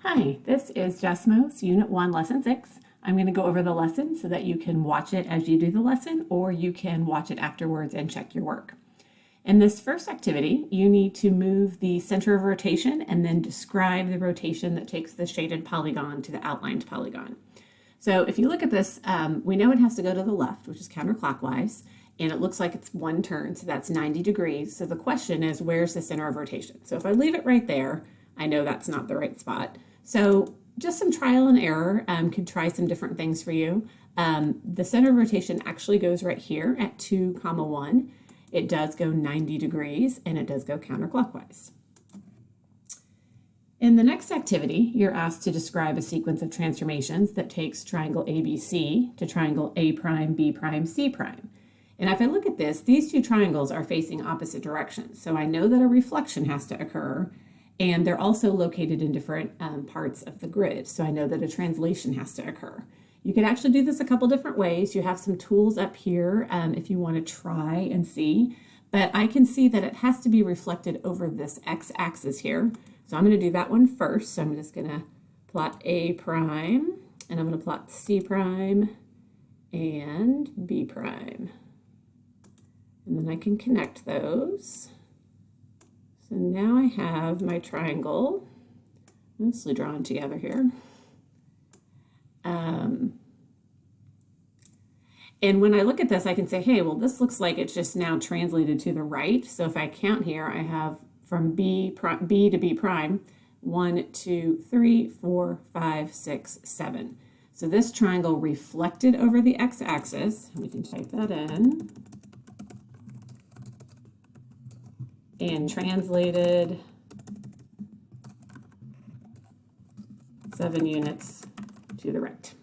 Hi, this is Desmos, Unit 1, Lesson 6. I'm going to go over the lesson so that you can watch it as you do the lesson, or you can watch it afterwards and check your work. In this first activity, you need to move the center of rotation and then describe the rotation that takes the shaded polygon to the outlined polygon. So if you look at this, we know it has to go to the left, which is counterclockwise, and it looks like it's one turn, so that's 90 degrees. So the question is, where's the center of rotation? So if I leave it right there, I know that's not the right spot. So just some trial and error can try some different things for you. The center of rotation actually goes right here at 2, 1. It does go 90 degrees and it does go counterclockwise. In the next activity, you're asked to describe a sequence of transformations that takes triangle ABC to triangle A prime, B prime, C prime. And if I look at this, these two triangles are facing opposite directions. So I know that a reflection has to occur, and they're also located in different parts of the grid. So I know that a translation has to occur. You could actually do this a couple different ways. You have some tools up here if you want to try and see, but I can see that it has to be reflected over this x-axis here. So I'm going to do that one first. So I'm just going to plot A prime, and I'm going to plot C prime and B prime. And then I can connect those. So now I have my triangle mostly drawn together here. And when I look at this, I can say, hey, well, this looks like it's just now translated to the right. So if I count here, I have from B to B prime, 1, 2, 3, 4, 5, 6, 7. So this triangle reflected over the x-axis. We can type that in. And translated 7 units to the right.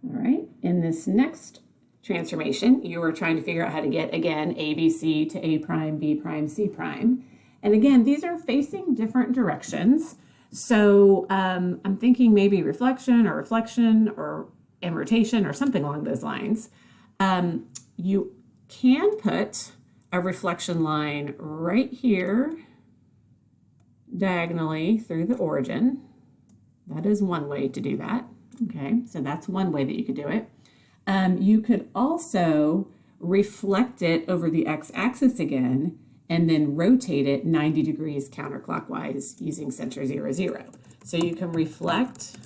All right, in this next transformation, you are trying to figure out how to get, again, ABC to A prime, B prime, C prime. And again, these are facing different directions. So I'm thinking maybe reflection or and rotation or something along those lines. You can put a reflection line right here diagonally through the origin. That is one way to do that. Okay, so that's one way that you could do it. You could also reflect it over the x-axis again and then rotate it 90 degrees counterclockwise using center 0, 0. So you can reflect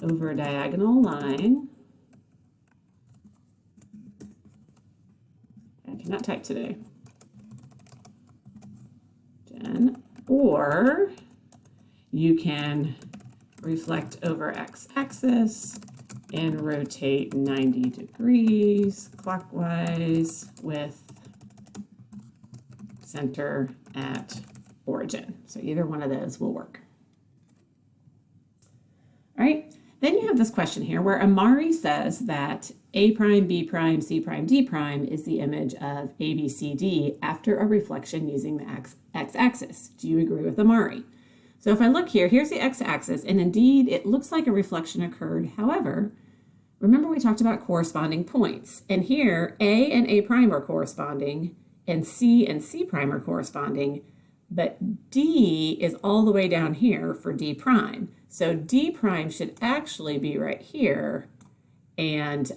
over a diagonal line. I cannot type today. Or you can reflect over x-axis and rotate 90 degrees clockwise with center at origin. So either one of those will work. All right, then you have this question here where Amari says that A prime, B prime, C prime, D prime is the image of A, B, C, D after a reflection using the x-axis. Do you agree with Amari? So if I look here, here's the x-axis, and indeed it looks like a reflection occurred. However, remember we talked about corresponding points, and here A and A prime are corresponding, and C prime are corresponding, but D is all the way down here for D prime. So D prime should actually be right here, and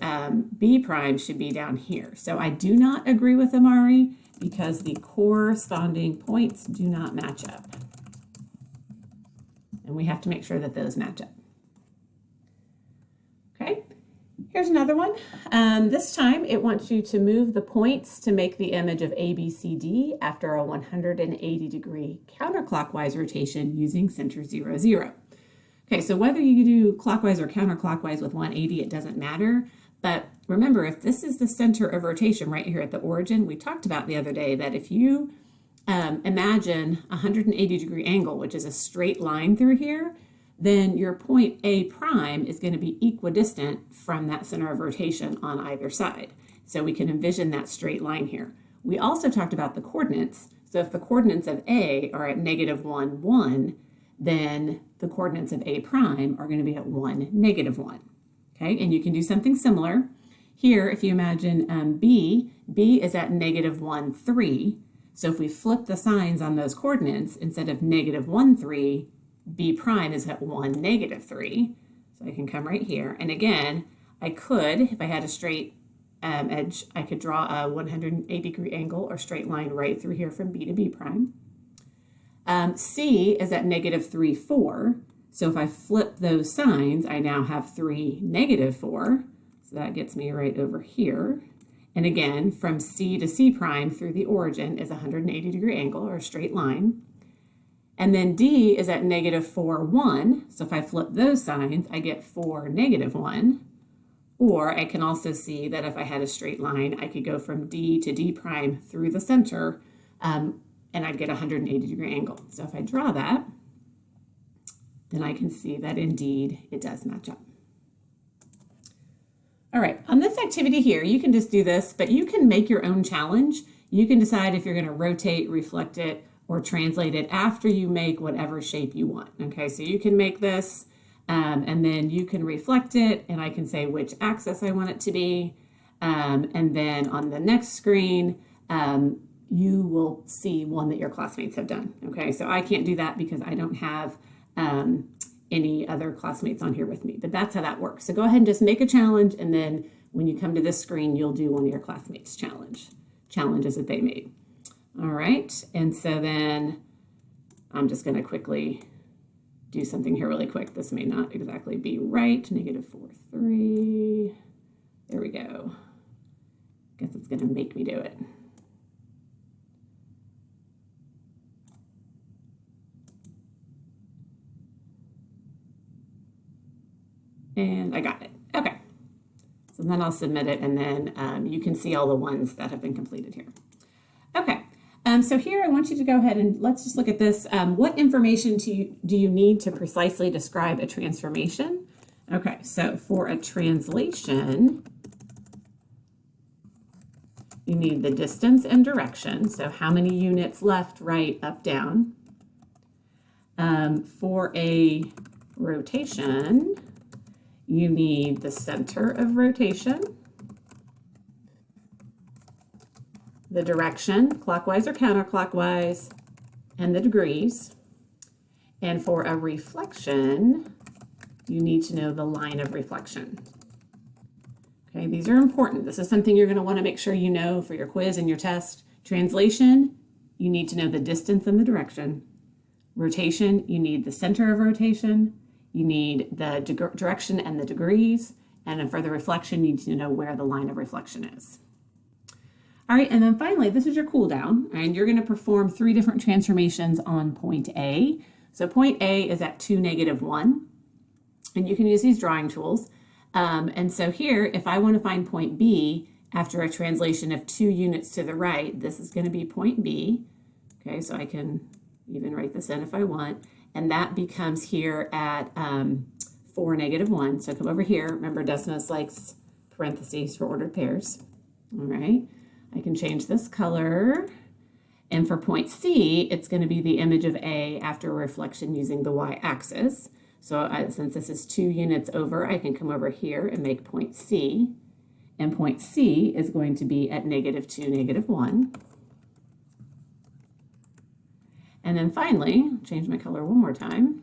B prime should be down here. So I do not agree with Amari because the corresponding points do not match up. And we have to make sure that those match up. Okay, here's another one. This time it wants you to move the points to make the image of ABCD after a 180 degree counterclockwise rotation using center 0, 0. Okay, so whether you do clockwise or counterclockwise with 180, it doesn't matter. But remember, if this is the center of rotation right here at the origin, we talked about the other day that if you imagine a 180 degree angle, which is a straight line through here, then your point A prime is going to be equidistant from that center of rotation on either side. So we can envision that straight line here. We also talked about the coordinates. So if the coordinates of A are at -1, 1, then the coordinates of A prime are going to be at 1, -1. Okay, and you can do something similar. Here, if you imagine B is at -1, 3. So if we flip the signs on those coordinates, instead of -1, 3, B prime is at 1, -3. So I can come right here. And again, I could, if I had a straight edge, I could draw a 180-degree angle or straight line right through here from B to B prime. C is at -3, 4. So if I flip those signs, I now have 3, -4. So that gets me right over here. And again, from C to C prime through the origin is a 180-degree angle or a straight line. And then D is at -4, 1. So if I flip those signs, I get 4, -1. Or I can also see that if I had a straight line, I could go from D to D prime through the center, and I'd get a 180-degree angle. So if I draw that, then I can see that indeed it does match up. All right, on this activity here, you can just do this, but you can make your own challenge. You can decide if you're going to rotate, reflect it, or translate it after you make whatever shape you want. Okay, so you can make this, and then you can reflect it, and I can say which axis I want it to be. And then on the next screen, you will see one that your classmates have done. Okay, so I can't do that because I don't have any other classmates on here with me, but that's how that works. So go ahead and just make a challenge, and then when you come to this screen, you'll do one of your classmates' challenges that they made. All right, and so then I'm just going to quickly do something here really quick. This may not exactly be right. -4, 3. There we go. Guess it's going to make me do it. And I got it. Okay. So then I'll submit it, and then you can see all the ones that have been completed here. Okay. So here I want you to go ahead and let's just look at this. What information do you need to precisely describe a transformation? Okay, so for a translation, you need the distance and direction. So how many units left, right, up, down. For a rotation, you need the center of rotation, the direction, clockwise or counterclockwise, and the degrees. And for a reflection, you need to know the line of reflection. Okay, these are important. This is something you're going to want to make sure you know for your quiz and your test. Translation, you need to know the distance and the direction. Rotation, you need the center of rotation. You need the direction and the degrees. And then for the reflection, you need to know where the line of reflection is. All right, and then finally, this is your cool down, and you're going to perform 3 different transformations on point A. So point A is at 2, -1, and you can use these drawing tools. And so here, if I want to find point B after a translation of 2 units to the right, this is going to be point B. Okay, so I can even write this in if I want, and that becomes here at 4, -1. So come over here. Remember, Desmos likes parentheses for ordered pairs. All right. I can change this color, and for point C, it's going to be the image of A after a reflection using the y-axis. So since this is 2 units over, I can come over here and make point C, and point C is going to be at -2, -1. And then finally, change my color one more time.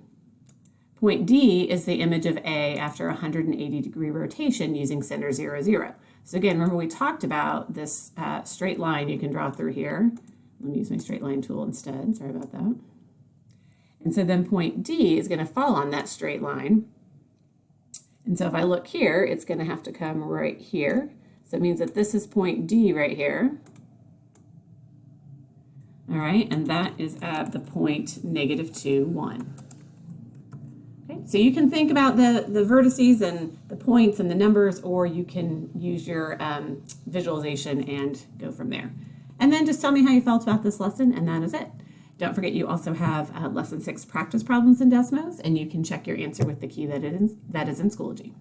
Point D is the image of A after a 180-degree rotation using center 0, 0. So again, remember we talked about this straight line you can draw through here. Let me use my straight line tool instead. Sorry about that. And so then point D is going to fall on that straight line. And so if I look here, it's going to have to come right here. So it means that this is point D right here. All right, and that is at the point -2, 1. Okay, so you can think about the vertices and the points and the numbers, or you can use your visualization and go from there. And then just tell me how you felt about this lesson, and that is it. Don't forget you also have lesson 6 practice problems in Desmos, and you can check your answer with the key that is in Schoology.